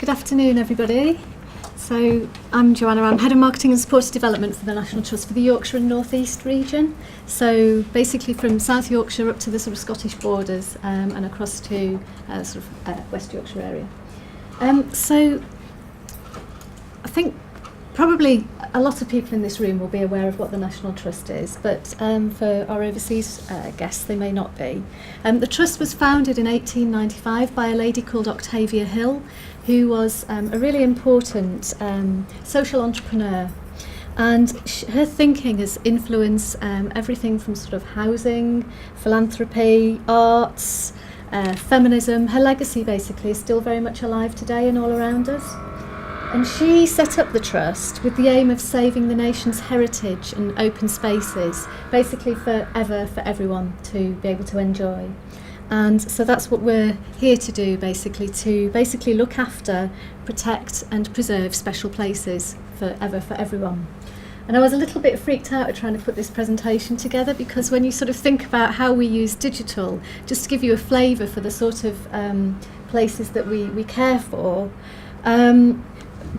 Good afternoon, everybody. So I'm Joanna, I'm Head of Marketing and Supported Development for the National Trust for the Yorkshire and North East region. So basically from South Yorkshire up to the sort of Scottish borders and across to West Yorkshire area. So I think probably a lot of people in this room will be aware of what the National Trust is, but for our overseas guests they may not be. The Trust was founded in 1895 by a lady called Octavia Hill, who was a really important social entrepreneur, and her thinking has influenced everything from sort of housing, philanthropy, arts, feminism. Her legacy basically is still very much alive today and all around us. And she set up the Trust with the aim of saving the nation's heritage and open spaces, basically forever for everyone to be able to enjoy. And so that's what we're here to do, basically look after, protect and preserve special places forever for everyone. And I was a little bit freaked out at trying to put this presentation together, because when you sort of think about how we use digital, just to give you a flavour for the sort of places that we care for,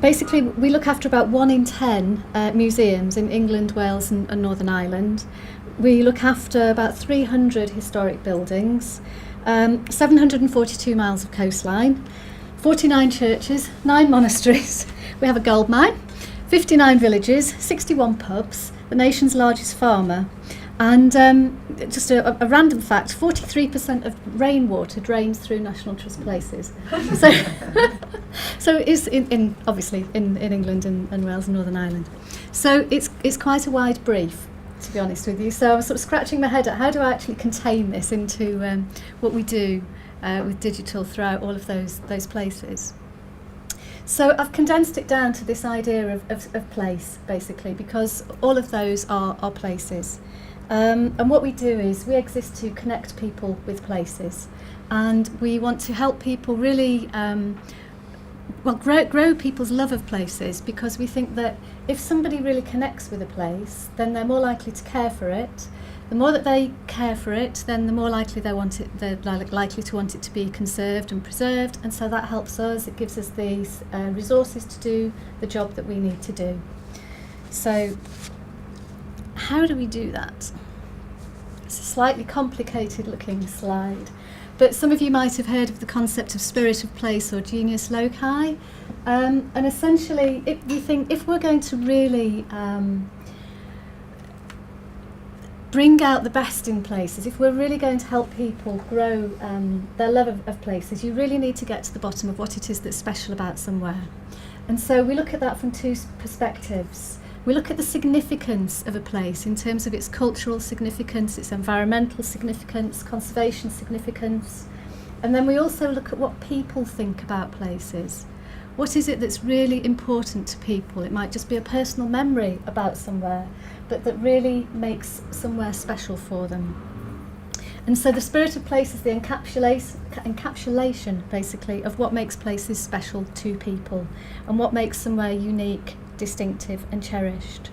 basically we look after about 1 in 10 museums in England, Wales and Northern Ireland. We look after about 300 historic buildings, 742 miles of coastline, 49 churches, 9 monasteries. We have a gold mine, 59 villages, 61 pubs, the nation's largest farmer. And just a random fact, 43% of rainwater drains through National Trust places. So it's obviously in England and Wales and Northern Ireland. So it's quite a wide brief, to be honest with you. So I was sort of scratching my head at how do I actually contain this into what we do with digital throughout all of those places. So I've condensed it down to this idea of place, basically, because all of those are places. And what we do is we exist to connect people with places, and we want to help people really grow people's love of places, because we think that if somebody really connects with a place, then they're more likely to care for it. The more that they care for it, then the more likely they're likely to want it to be conserved and preserved, and so that helps us. It gives us these resources to do the job that we need to do. So how do we do that? It's a slightly complicated looking slide, but some of you might have heard of the concept of spirit of place or genius loci, and essentially we think if we're going to really bring out the best in places, if we're really going to help people grow their love of places, you really need to get to the bottom of what it is that's special about somewhere. And so we look at that from 2 perspectives. We look at the significance of a place in terms of its cultural significance, its environmental significance, conservation significance, and then we also look at what people think about places. What is it that's really important to people? It might just be a personal memory about somewhere, but that really makes somewhere special for them. And so the spirit of place is the encapsulation, basically, of what makes places special to people and what makes somewhere unique, distinctive and cherished.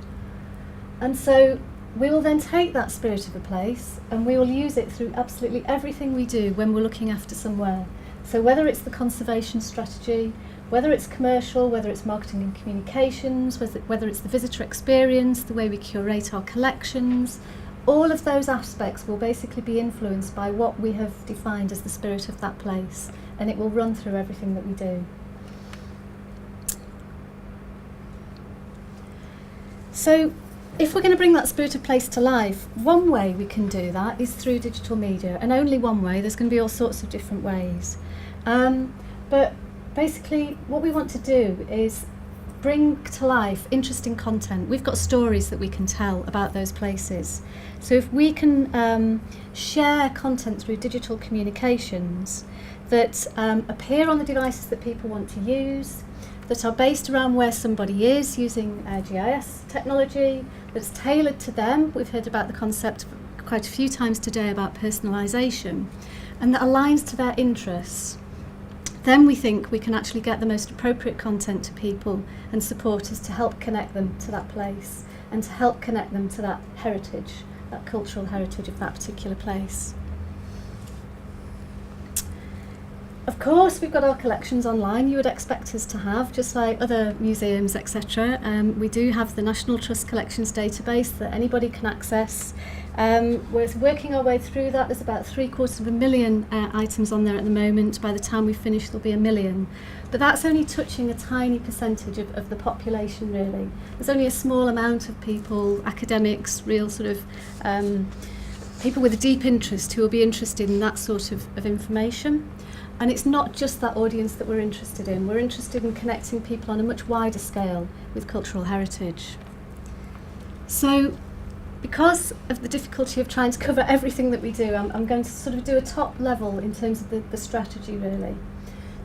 And so we will then take that spirit of a place and we will use it through absolutely everything we do when we're looking after somewhere. So whether it's the conservation strategy, whether it's commercial, whether it's marketing and communications, whether it's the visitor experience, the way we curate our collections, all of those aspects will basically be influenced by what we have defined as the spirit of that place, and it will run through everything that we do. So if we're going to bring that spirit of place to life, one way we can do that is through digital media, and only one way. There's going to be all sorts of different ways. But basically what we want to do is bring to life interesting content. We've got stories that we can tell about those places. So if we can share content through digital communications that appear on the devices that people want to use, that are based around where somebody is using GIS technology, that's tailored to them. We've heard about the concept quite a few times today about personalisation, and that aligns to their interests. Then we think we can actually get the most appropriate content to people and supporters to help connect them to that place and to help connect them to that heritage, that cultural heritage of that particular place. Of course, we've got our collections online. You would expect us to have, just like other museums, etc. We do have the National Trust Collections database that anybody can access. We're working our way through that. There's about 750,000 items on there at the moment. By the time we finish, there'll be 1 million. But that's only touching a tiny percentage of the population, really. There's only a small amount of people, academics, real sort of people with a deep interest who will be interested in that sort of information. And it's not just that audience that we're interested in. We're interested in connecting people on a much wider scale with cultural heritage. So, because of the difficulty of trying to cover everything that we do, I'm going to sort of do a top level in terms of the strategy, really.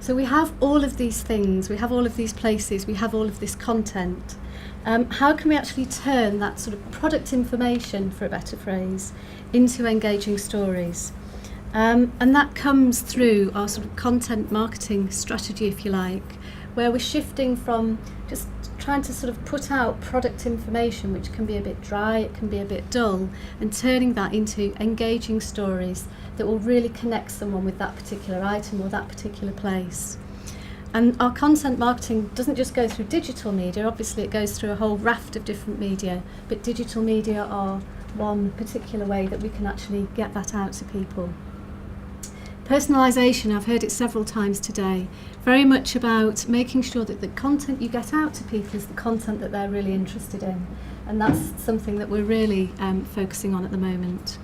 So we have all of these things, we have all of these places, we have all of this content. How can we actually turn that sort of product information, for a better phrase, into engaging stories? And that comes through our sort of content marketing strategy, if you like, where we're shifting from just trying to sort of put out product information, which can be a bit dry, it can be a bit dull, and turning that into engaging stories that will really connect someone with that particular item or that particular place. And our content marketing doesn't just go through digital media, obviously it goes through a whole raft of different media, but digital media are one particular way that we can actually get that out to people. Personalisation, I've heard it several times today, very much about making sure that the content you get out to people is the content that they're really interested in. And that's something that we're really focusing on at the moment.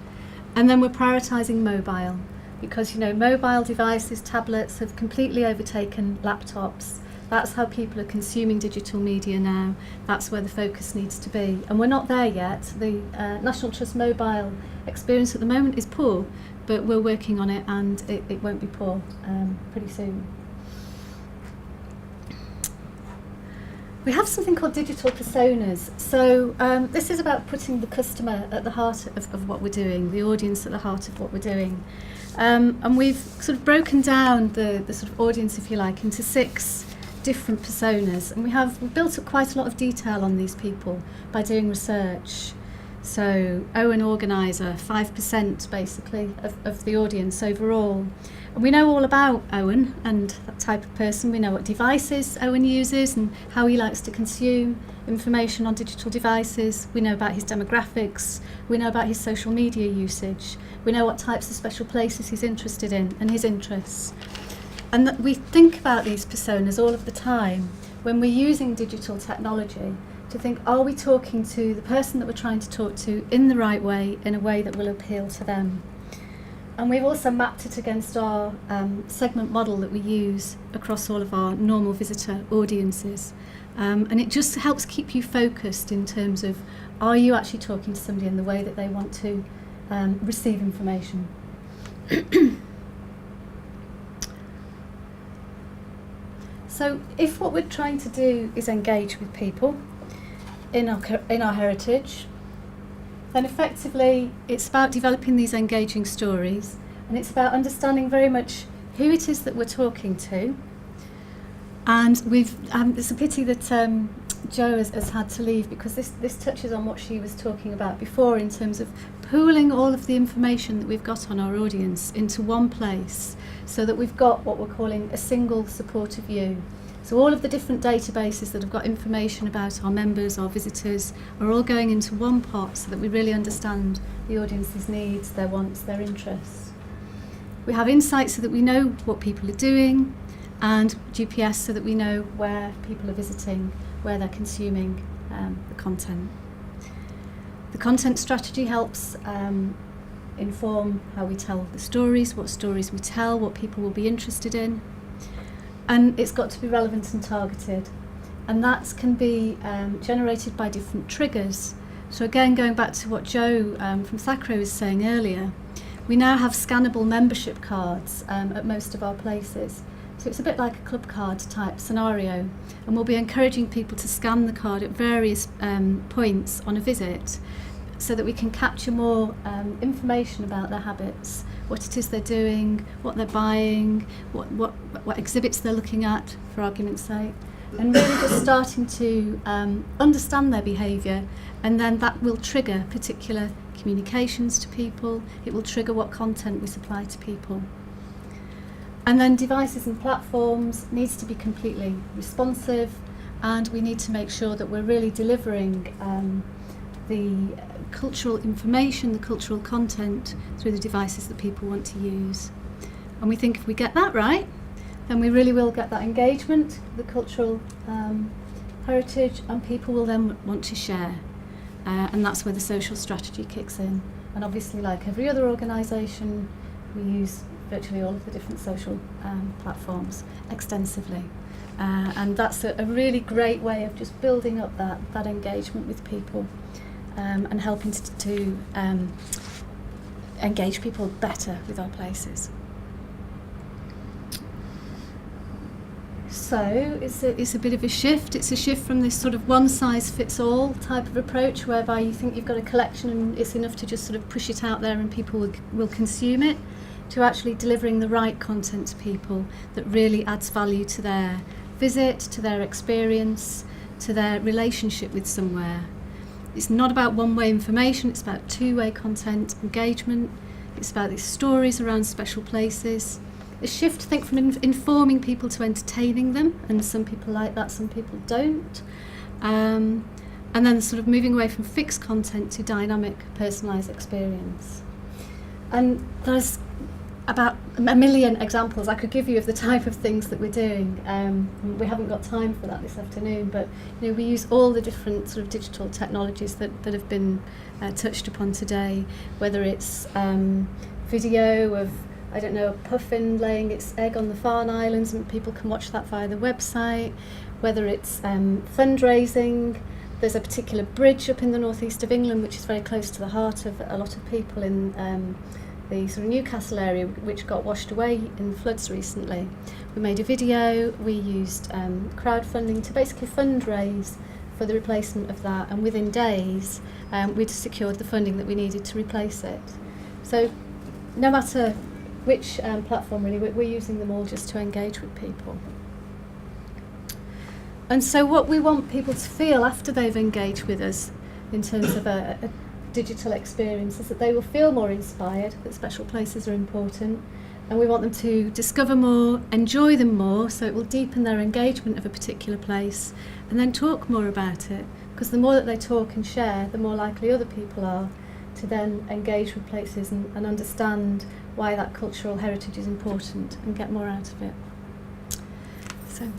And then we're prioritising mobile, because mobile devices, tablets have completely overtaken laptops. That's how people are consuming digital media now. That's where the focus needs to be. And we're not there yet. The National Trust mobile experience at the moment is poor, but we're working on it, and it won't be poor pretty soon. We have something called digital personas. So this is about putting the customer at the heart of what we're doing, the audience at the heart of what we're doing. And we've sort of broken down the sort of audience, if you like, into 6 different personas. And we've built up quite a lot of detail on these people by doing research. So Owen organiser, 5% basically of the audience overall. And we know all about Owen and that type of person. We know what devices Owen uses and how he likes to consume information on digital devices. We know about his demographics. We know about his social media usage. We know what types of special places he's interested in and his interests. And that we think about these personas all of the time when we're using digital technology, to think, are we talking to the person that we're trying to talk to in the right way, in a way that will appeal to them? And we've also mapped it against our segment model that we use across all of our normal visitor audiences. And it just helps keep you focused in terms of, are you actually talking to somebody in the way that they want to receive information? So if what we're trying to do is engage with people in our heritage, then effectively it's about developing these engaging stories, and it's about understanding very much who it is that we're talking to. And it's a pity that Jo has had to leave, because this touches on what she was talking about before in terms of pooling all of the information that we've got on our audience into one place, so that we've got what we're calling a single supportive view. So all of the different databases that have got information about our members, our visitors, are all going into one pot so that we really understand the audience's needs, their wants, their interests. We have insights so that we know what people are doing, and GPS so that we know where people are visiting, where they're consuming the content. The content strategy helps inform how we tell the stories, what stories we tell, what people will be interested in. And it's got to be relevant and targeted. And that can be generated by different triggers. So again, going back to what Jo from Sacro was saying earlier, we now have scannable membership cards at most of our places. So it's a bit like a club card type scenario. And we'll be encouraging people to scan the card at various points on a visit, so that we can capture more information about their habits, what it is they're doing, what they're buying, what exhibits they're looking at, for argument's sake, and really just starting to understand their behaviour, and then that will trigger particular communications to people. It will trigger what content we supply to people. And then devices and platforms needs to be completely responsive, and we need to make sure that we're really delivering the cultural information, the cultural content through the devices that people want to use. And we think if we get that right, then we really will get that engagement, the cultural heritage, and people will then want to share. And that's where the social strategy kicks in. And obviously, like every other organisation, we use virtually all of the different social platforms extensively. And that's a really great way of just building up that engagement with people and helping to engage people better with our places. So it's a bit of a shift. It's a shift from this sort of one-size-fits-all type of approach whereby you think you've got a collection and it's enough to just sort of push it out there and people will consume it, to actually delivering the right content to people that really adds value to their visit, to their experience, to their relationship with somewhere. It's not about one-way information, it's about two-way content engagement. It's about these stories around special places. A shift, I think, from informing people to entertaining them, and some people like that, some people don't. And then sort of moving away from fixed content to dynamic, personalised experience. And there's about a million examples I could give you of the type of things that we're doing. We haven't got time for that this afternoon, but we use all the different sort of digital technologies that have been touched upon today, whether it's video of, I don't know, a puffin laying its egg on the Farne Islands and people can watch that via the website, whether it's fundraising. There's a particular bridge up in the northeast of England which is very close to the heart of a lot of people in the sort of Newcastle area, which got washed away in floods recently. We made a video, we used crowdfunding to basically fundraise for the replacement of that, and within days we'd secured the funding that we needed to replace it. So no matter which platform really, we're using them all just to engage with people. And so what we want people to feel after they've engaged with us in terms of a digital experience is that they will feel more inspired, that special places are important, and we want them to discover more, enjoy them more, so it will deepen their engagement of a particular place, and then talk more about it, because the more that they talk and share, the more likely other people are to then engage with places and understand why that cultural heritage is important and get more out of it. So.